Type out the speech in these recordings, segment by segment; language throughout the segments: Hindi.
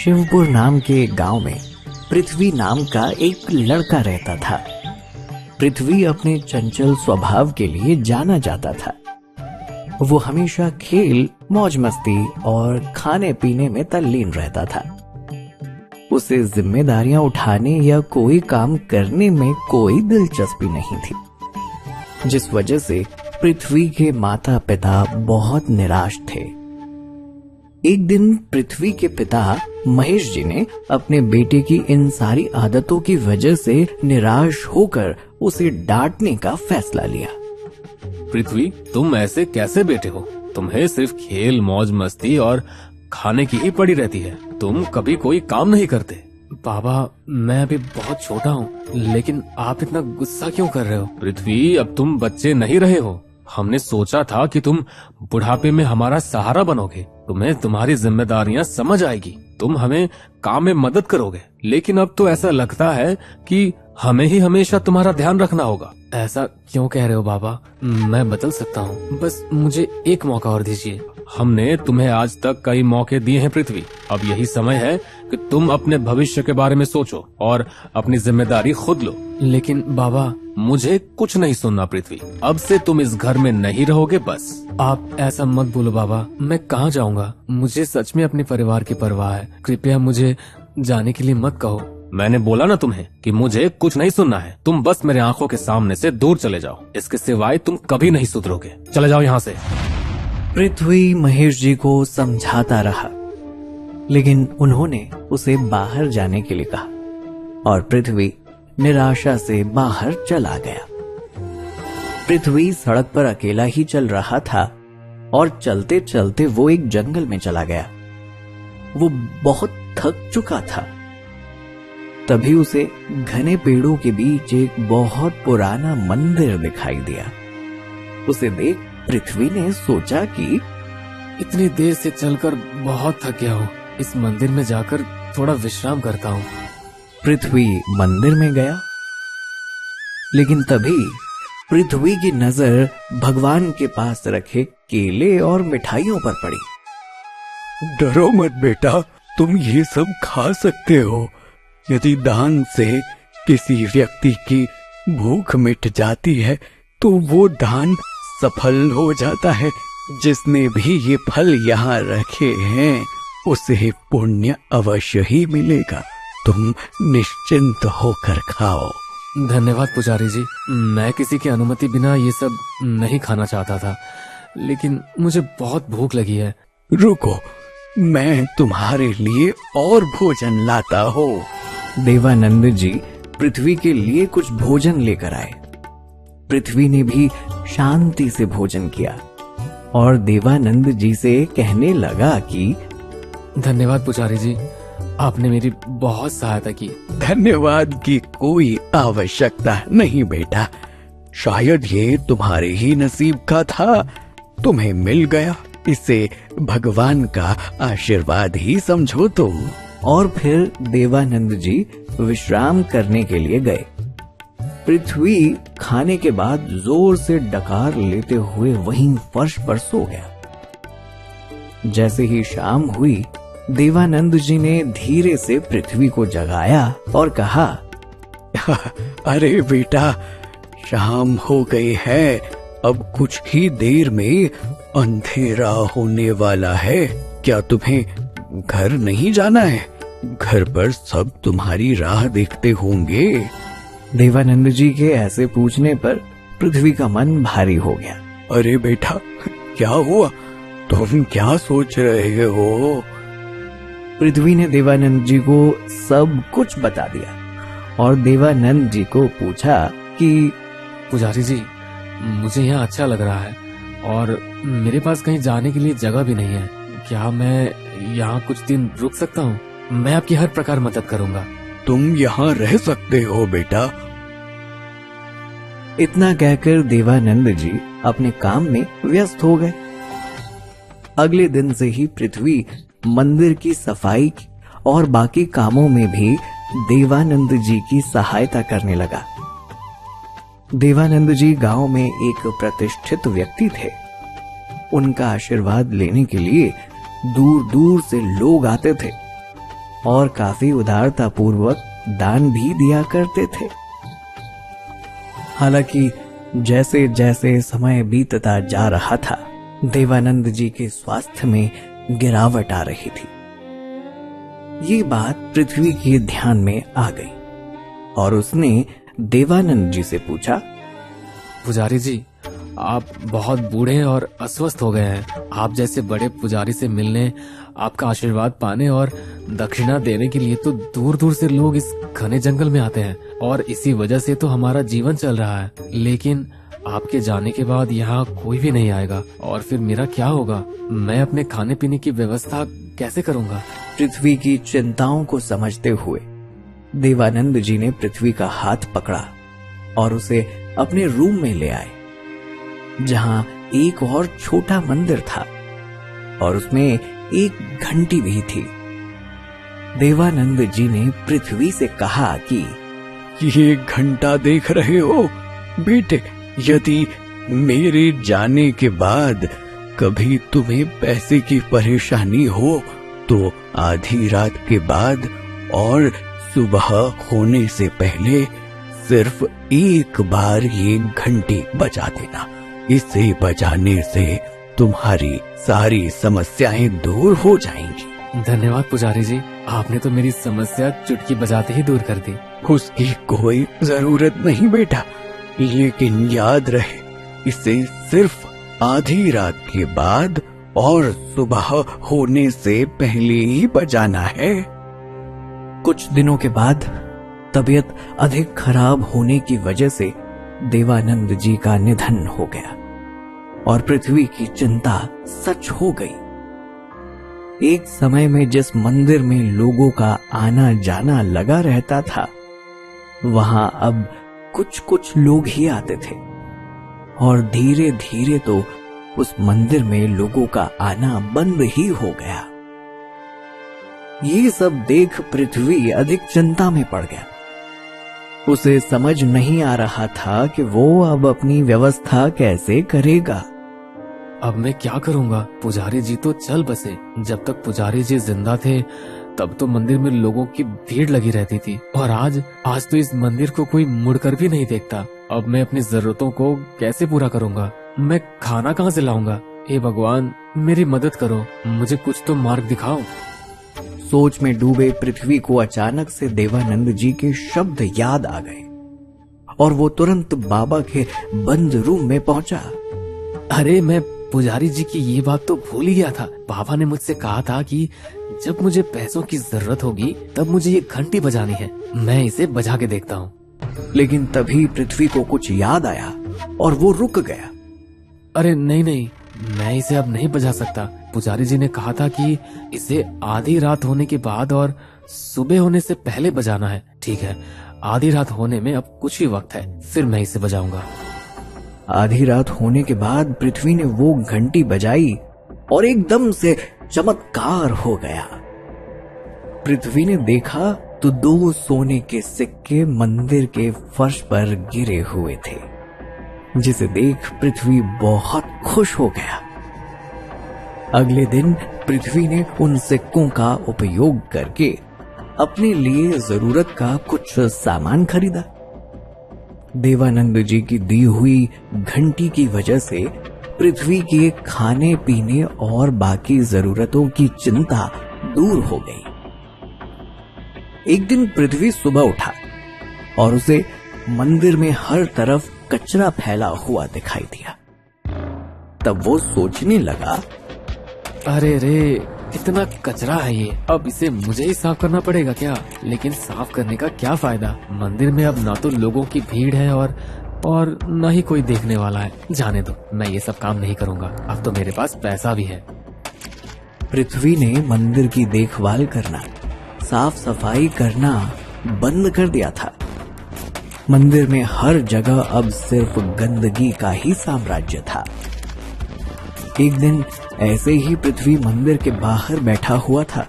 शिवपुर नाम के गांव में पृथ्वी नाम का एक लड़का रहता था। पृथ्वी अपने चंचल स्वभाव के लिए जाना जाता था। वो हमेशा खेल, मौज मस्ती और खाने पीने में तल्लीन रहता था। उसे जिम्मेदारियां उठाने या कोई काम करने में कोई दिलचस्पी नहीं थी, जिस वजह से पृथ्वी के माता पिता बहुत निराश थे। एक दिन पृथ्वी के पिता महेश जी ने अपने बेटे की इन सारी आदतों की वजह से निराश होकर उसे डांटने का फैसला लिया। पृथ्वी, तुम ऐसे कैसे बेटे हो? तुम्हें सिर्फ खेल, मौज मस्ती और खाने की ही पड़ी रहती है। तुम कभी कोई काम नहीं करते। बाबा, मैं अभी बहुत छोटा हूँ, लेकिन आप इतना गुस्सा क्यों कर रहे हो? पृथ्वी, अब तुम बच्चे नहीं रहे हो। हमने सोचा था कि तुम बुढ़ापे में हमारा सहारा बनोगे, तुम्हें तुम्हारी जिम्मेदारियां समझ आएगी, तुम हमें काम में मदद करोगे। लेकिन अब तो ऐसा लगता है कि हमें ही हमेशा तुम्हारा ध्यान रखना होगा। ऐसा क्यों कह रहे हो बाबा? मैं बदल सकता हूँ, बस मुझे एक मौका और दीजिए। हमने तुम्हें आज तक कई मौके दिए हैं पृथ्वी। अब यही समय है कि तुम अपने भविष्य के बारे में सोचो और अपनी जिम्मेदारी खुद लो। लेकिन बाबा, मुझे कुछ नहीं सुनना पृथ्वी। अब से तुम इस घर में नहीं रहोगे बस। आप ऐसा मत बोलो बाबा, मैं कहाँ जाऊँगा? मुझे सच में अपने परिवार की परवाह है। कृपया मुझे जाने के लिए मत कहो। मैंने बोला ना तुम्हें कि मुझे कुछ नहीं सुनना है। तुम बस मेरे आंखों के सामने से दूर चले जाओ। इसके सिवाय तुम कभी नहीं सुधरोगे। चले जाओ यहाँ से। पृथ्वी महेश जी को समझाता रहा, लेकिन उन्होंने उसे बाहर जाने के लिए कहा और पृथ्वी निराशा से बाहर चला गया। पृथ्वी सड़क पर अकेला ही चल रहा था और चलते चलते वो एक जंगल में चला गया। वो बहुत थक चुका था। तभी उसे घने पेड़ों के बीच एक बहुत पुराना मंदिर दिखाई दिया। उसे देख पृथ्वी ने सोचा कि इतनी देर से चलकर बहुत थक गया हूँ, इस मंदिर में जाकर थोड़ा विश्राम करता हूँ। पृथ्वी मंदिर में गया, लेकिन तभी पृथ्वी की नजर भगवान के पास रखे केले और मिठाइयों पर पड़ी। डरो मत बेटा, तुम ये सब खा सकते हो। यदि दान से किसी व्यक्ति की भूख मिट जाती है तो वो दान सफल हो जाता है। जिसने भी ये फल यहाँ रखे हैं उसे पुण्य अवश्य ही मिलेगा। तुम निश्चिंत होकर खाओ। धन्यवाद पुजारी जी, मैं किसी की अनुमति बिना ये सब नहीं खाना चाहता था, लेकिन मुझे बहुत भूख लगी है। रुको, मैं तुम्हारे लिए और भोजन लाता हूँ। देवानंद जी पृथ्वी के लिए कुछ भोजन लेकर आए। पृथ्वी ने भी शांति से भोजन किया और देवानंद जी से कहने लगा कि धन्यवाद पुजारी जी, आपने मेरी बहुत सहायता की। धन्यवाद की कोई आवश्यकता नहीं बेटा, शायद ये तुम्हारे ही नसीब का था, तुम्हें मिल गया। इसे भगवान का आशीर्वाद ही समझो तुम। और फिर देवानंद जी विश्राम करने के लिए गए। पृथ्वी खाने के बाद जोर से डकार लेते हुए वहीं फर्श पर सो गया। जैसे ही शाम हुई, देवानंद जी ने धीरे से पृथ्वी को जगाया और कहा, अरे बेटा, शाम हो गई है, अब कुछ ही देर में अंधेरा होने वाला है। क्या तुम्हें घर नहीं जाना है? घर पर सब तुम्हारी राह देखते होंगे। देवानंद जी के ऐसे पूछने पर पृथ्वी का मन भारी हो गया। अरे बेटा, क्या हुआ? तुम क्या सोच रहे हो? पृथ्वी ने देवानंद जी को सब कुछ बता दिया और देवानंद जी को पूछा कि पुजारी जी, मुझे यहाँ अच्छा लग रहा है और मेरे पास कहीं जाने के लिए जगह भी नहीं है। क्या मैं यहाँ कुछ दिन रुक सकता हूँ? मैं आपकी हर प्रकार मदद करूँगा। तुम यहाँ रह सकते हो बेटा। इतना कहकर देवानंद जी अपने काम में व्यस्त हो गए। अगले दिन से ही पृथ्वी मंदिर की सफाई और बाकी कामों में भी देवानंद जी की सहायता करने लगा। देवानंद जी गांव में एक प्रतिष्ठित व्यक्ति थे। उनका आशीर्वाद लेने के लिए दूर दूर से लोग आते थे। और काफी उदारता पूर्वक दान भी दिया करते थे। हालांकि जैसे जैसे समय बीतता जा रहा था, देवानंद जी के स्वास्थ्य में गिरावट आ रही थी। ये बात पृथ्वी के ध्यान में आ गई और उसने देवानंद जी से पूछा, पुजारी जी, आप बहुत बूढ़े और अस्वस्थ हो गए हैं। आप जैसे बड़े पुजारी से मिलने, आपका आशीर्वाद पाने और दक्षिणा देने के लिए तो दूर दूर से लोग इस घने जंगल में आते हैं और इसी वजह से तो हमारा जीवन चल रहा है। लेकिन आपके जाने के बाद यहाँ कोई भी नहीं आएगा और फिर मेरा क्या होगा? मैं अपने खाने पीने की व्यवस्था कैसे करूँगा? पृथ्वी की चिंताओं को समझते हुए देवानंद जी ने पृथ्वी का हाथ पकड़ा और उसे अपने रूम में ले आए, जहां एक और छोटा मंदिर था और उसमें एक घंटी भी थी। देवानंद जी ने पृथ्वी से कहा कि ये घंटा देख रहे हो बेटे, यदि मेरे जाने के बाद कभी तुम्हें पैसे की परेशानी हो तो आधी रात के बाद और सुबह होने से पहले सिर्फ एक बार ये घंटी बजा देना। इसे बजाने से तुम्हारी सारी समस्याएं दूर हो जाएंगी। धन्यवाद पुजारी जी, आपने तो मेरी समस्या चुटकी बजाते ही दूर कर दी। उसकी कोई जरूरत नहीं बेटा, लेकिन याद रहे इसे सिर्फ आधी रात के बाद और सुबह होने से पहले ही बजाना है। कुछ दिनों के बाद तबीयत अधिक खराब होने की वजह से देवानंद जी का निधन हो गया और पृथ्वी की चिंता सच हो गई। एक समय में जिस मंदिर में लोगों का आना जाना लगा रहता था, वहां अब कुछ कुछ लोग ही आते थे और धीरे धीरे तो उस मंदिर में लोगों का आना बंद ही हो गया। ये सब देख पृथ्वी अधिक चिंता में पड़ गया। उसे समझ नहीं आ रहा था कि वो अब अपनी व्यवस्था कैसे करेगा। अब मैं क्या करूंगा? पुजारी जी तो चल बसे। जब तक पुजारी जी जिंदा थे तब तो मंदिर में लोगों की भीड़ लगी रहती थी और आज तो इस मंदिर को कोई मुड़कर भी नहीं देखता। अब मैं अपनी जरूरतों को कैसे पूरा करूंगा? मैं खाना कहाँ से लाऊंगा? हे भगवान, मेरी मदद करो, मुझे कुछ तो मार्ग दिखाओ। सोच में डूबे पृथ्वी को अचानक से देवानंद जी के शब्द याद आ गए और वो तुरंत बाबा के बंद रूम में पहुंचा। अरे, मैं पुजारी जी की ये बात तो भूल ही गया था। बाबा ने मुझसे कहा था कि जब मुझे पैसों की जरूरत होगी तब मुझे ये घंटी बजानी है। मैं इसे बजा के देखता हूँ। लेकिन तभी पृथ्वी को कुछ याद आया और वो रुक गया। अरे नहीं, मैं इसे अब नहीं बजा सकता। पुजारी जी ने कहा था कि इसे आधी रात होने के बाद और सुबह होने से पहले बजाना है। ठीक है, आधी रात होने में अब कुछ ही वक्त है, फिर मैं इसे बजाऊंगा। आधी रात होने के बाद पृथ्वी ने वो घंटी बजाई और एकदम से चमत्कार हो गया। पृथ्वी ने देखा तो 2 सोने के सिक्के मंदिर के फर्श पर गिरे हुए थे, जिसे देख पृथ्वी बहुत खुश हो गया। अगले दिन पृथ्वी ने उन सिक्कों का उपयोग करके अपने लिए जरूरत का कुछ सामान खरीदा। देवानंद जी की दी हुई घंटी की वजह से पृथ्वी के खाने पीने और बाकी जरूरतों की चिंता दूर हो गई। एक दिन पृथ्वी सुबह उठा और उसे मंदिर में हर तरफ कचरा फैला हुआ दिखाई दिया। तब वो सोचने लगा, अरे रे, कितना कचरा है ये। अब इसे मुझे ही साफ करना पड़ेगा क्या? लेकिन साफ करने का क्या फायदा? मंदिर में अब ना तो लोगों की भीड़ है और न ही कोई देखने वाला है। जाने दो, मैं ये सब काम नहीं करूंगा। अब तो मेरे पास पैसा भी है। पृथ्वी ने मंदिर की देखभाल करना, साफ सफाई करना बंद कर दिया था। मंदिर में हर जगह अब सिर्फ गंदगी का ही साम्राज्य था। एक दिन ऐसे ही पृथ्वी मंदिर के बाहर बैठा हुआ था।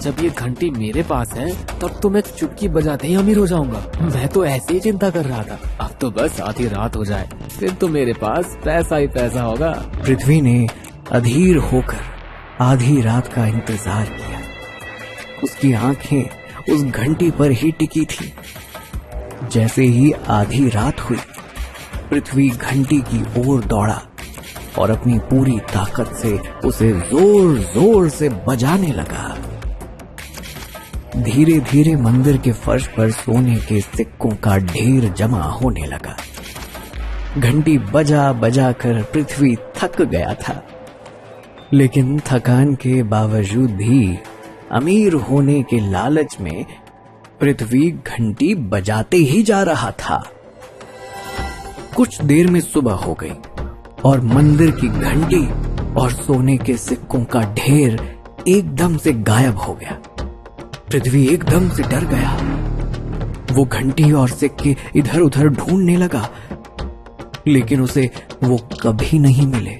जब ये घंटी मेरे पास है तब तो मैं चुटकी बजाते ही अमीर हो जाऊंगा। मैं तो ऐसे ही चिंता कर रहा था। अब तो बस आधी रात हो जाए, फिर तो मेरे पास पैसा ही पैसा होगा। पृथ्वी ने अधीर होकर आधी रात का इंतजार किया उसकी आंखें उस घंटी पर ही टिकी थी। जैसे ही आधी रात हुई, पृथ्वी घंटी की ओर दौड़ा और अपनी पूरी ताकत से उसे जोर जोर से बजाने लगा। धीरे धीरे मंदिर के फर्श पर सोने के सिक्कों का ढेर जमा होने लगा। घंटी बजा बजा कर पृथ्वी थक गया था, लेकिन थकान के बावजूद भी अमीर होने के लालच में पृथ्वी घंटी बजाते ही जा रहा था। कुछ देर में सुबह हो गई और मंदिर की घंटी और सोने के सिक्कों का ढेर एकदम से गायब हो गया। पृथ्वी एकदम से डर गया। वो घंटी और सिक्के इधर उधर ढूंढने लगा, लेकिन उसे वो कभी नहीं मिले।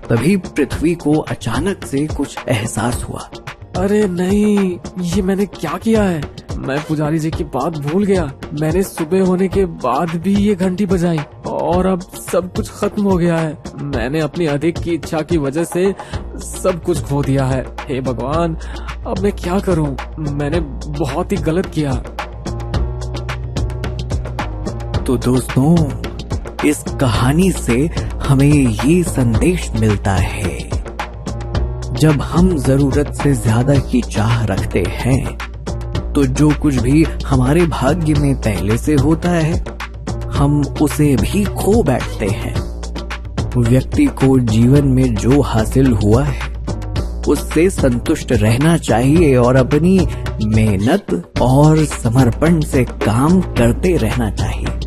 तभी पृथ्वी को अचानक से कुछ एहसास हुआ। अरे नहीं, ये मैंने क्या किया है? मैं पुजारी जी की बात भूल गया। मैंने सुबह होने के बाद भी ये घंटी बजाई और अब सब कुछ खत्म हो गया है। मैंने अपनी अधिक की इच्छा की वजह से सब कुछ खो दिया है। हे भगवान, अब मैं क्या करूं? मैंने बहुत ही गलत किया। तो दोस्तों, इस कहानी से हमें ये संदेश मिलता है, जब हम जरूरत से ज्यादा की चाह रखते हैं तो जो कुछ भी हमारे भाग्य में पहले से होता है, हम उसे भी खो बैठते हैं। व्यक्ति को जीवन में जो हासिल हुआ है उससे संतुष्ट रहना चाहिए और अपनी मेहनत और समर्पण से काम करते रहना चाहिए।